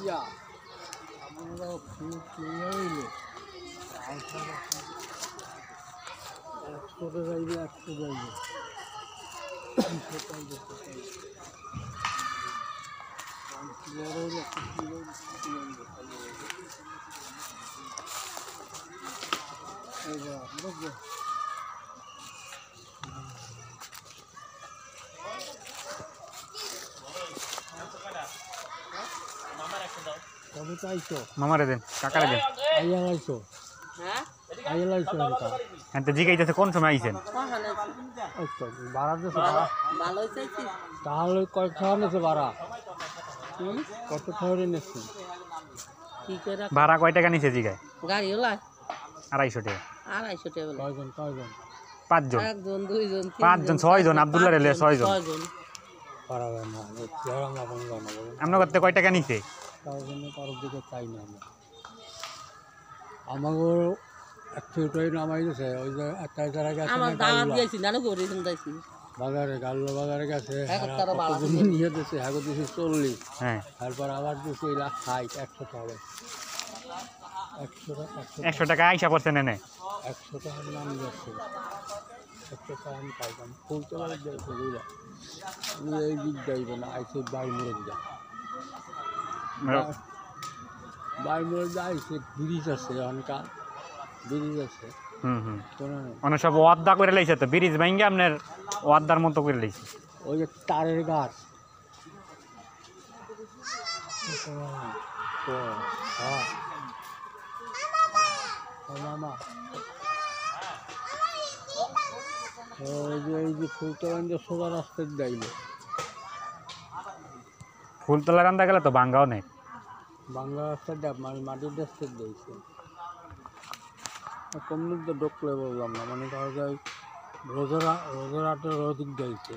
ইয়া আমরা হইলে একশোটা যাইবে একশো যাইবে মামারে দেন কাকারে দেন জিগাইতেছে কোন সময় আইছেন তাহলে কয়েক টাকা নিয়েছে ভাড়া কত টাকা নিয়েছে ভাড়া কয় টাকা নিছে জিগায় গাড়ি হলা 250 টাকা 250 টাকা কয়জন কয়জন 5 জন একজন দুইজন 5 জন 6 জন আব্দুল্লাহ রেলে 6 জন পারাবে না আমরা করতে কয় টাকা নিছে তার জন্য কারোর দিকে চাই না আমাকে একটুটাই নামাই দিয়েছে ওই যে একটা জায়গায় গেছে আমার দাওয়াত দিয়েছি নানু করে শুনতাইছি বাজারে গাল্লো বাজারে গেছে বাড়া নিয়ে দিয়েছে হ্যাঁ দিয়েছে 40 হ্যাঁ তারপর আবার দিয়েছে 60 100 টাকা 100 টাকা আইসা পড়ছেন এনে 100 টাকার নাম যাচ্ছে 100 টাকা আমি পাইতাম ফুল তোলা যাইছে বুঝলা আমি এই দিক যাইব না আইসে বাই মরে যা বাই মরে যা আইসে ব্রিজ আছে অনকা ব্রিজ আছে অনেক সব ওয়াদা করে লাইছে তো ব্রিজ ভাঙ্গে আপনার ওয়াদার মতো করে লাইছে ওই যে তারের গাছ মামা ওই যে ফুলতলান যে সোজা রাস্তায় যাইলে ফুলতলা রান্দা গেলে তো ভাঙ্গাও নেই বাংলা রাস্তাটা মানে মাটির রাস্তায় দিয়েছে কমনি তো ডকলে বললাম না মানে কারো যায় রোজারাটের অধিক যাইছে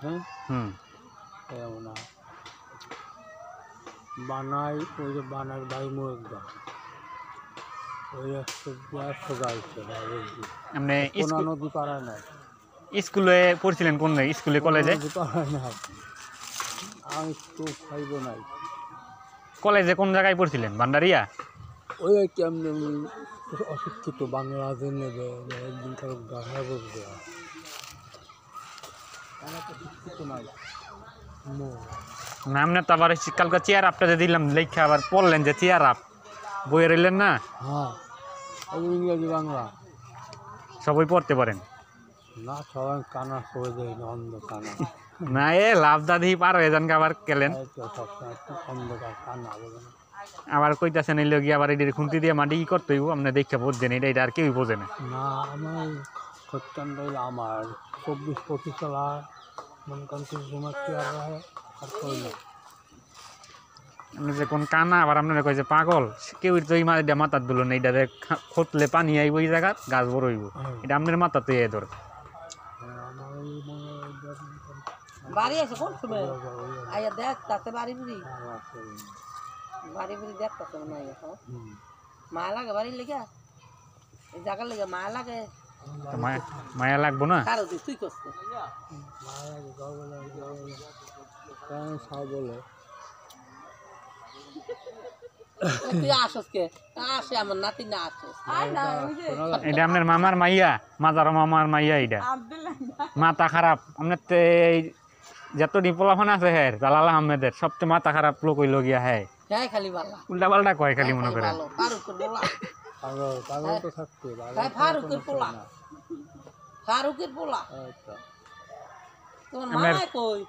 হ্যাঁ এমন বানাই ওই যে বানার ভাই মুরগা ওই সোজা হচ্ছে আপনি নদী পাড়ায় নাই স্কুলে পড়ছিলেন কোন স্কুলে কলেজে পাড়ায় নাই আমি তো খাইব নাই কলেজে কোন জায়গায় পড়ছিলেন ভান্ডারিয়া ওই কেমন অশিক্ষিত বাংলা জেনে একদিন কারো গাড়া বসবে শিক্ষিত নাই না আপনার তো আবার কালকে চেয়ার আপটা যে দিলাম লেখা আবার পড়লেন যে চেয়ার আপ বইয়ে রইলেন না হ্যাঁ ইংরেজি বাংলা সবই পড়তে পারেন না সবাই কানা করে দেয় না অন্ধ কানা না এ লাভ দাদি পার হয়ে যান আবার কেলেন সবসময় অন্ধকার কানা বলে না আবার কইতাছেন এই লোক আবার এটি খুন্তি দিয়ে মাটি ই করতে হইব আপনি দেখে বোঝেন এটা আর কেউই বোঝে না না আমার খরচানটা হইল আমার 24-25 সালা মনে করেন কিছু সময় চেয়ার রাখে আর কইল আপনি যে কোন কানা আবার আপনারা কই যে পাগল কেউ তো এই মাথার দুলো নেই এটা খতলে পানি আইব এই জায়গা গাছ বড় হইব এটা আপনার মাথা তো এ ধর বাড়ি আছে কোন সময় আইয়া দেখ তাতে বাড়ি বুড়ি দেখ তাতে মনে হয় মায়া লাগে বাড়ির লেগে এই জায়গার লেগে মায়া লাগে মায়া লাগবো না কারো তুই করছে বলে তুই আসস কে আসে আমার নাতি না আসে এটা আপনার মামার মাইয়া মাজারো মামার মাইয়া এটা মাথা খারাপ আপনার যত ডিপোলাফোন আছে হ্যাঁ জালাল আহমেদের সবচেয়ে মাথা খারাপ লোক হইল গিয়া হ্যাঁ উল্টা পাল্টা কয় খালি মনে করেন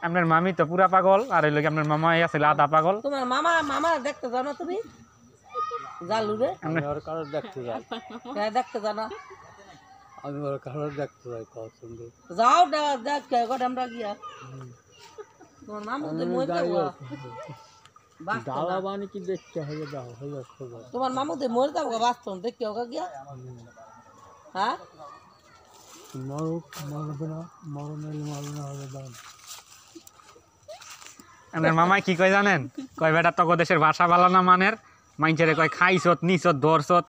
আপনার মামি তো পুরা পাগল আর ওই লোক আপনার মামা আছিল আধা পাগল তোমার মামা দেখতে জানো তুমি জালু রে কারো দেখতে যাই দেখতে জানো আমি ওর কারো দেখতে যাই পছন্দ যাও দেখ আমরা গিয়া তোমার মামু তো মই যাবো ডালা বানি কি দেখতে হবে দাও হয়ে যাচ্ছে তোমার মামু তো মরে যাবো বাস্তব দেখতে হোক গিয়া হ্যাঁ আপনার মামাই কি কয় জানেন কয় বেটা তক দেশের ভাষা ভালো না মানের মাইনছেরে কয় খাইছত নিছত ধরছত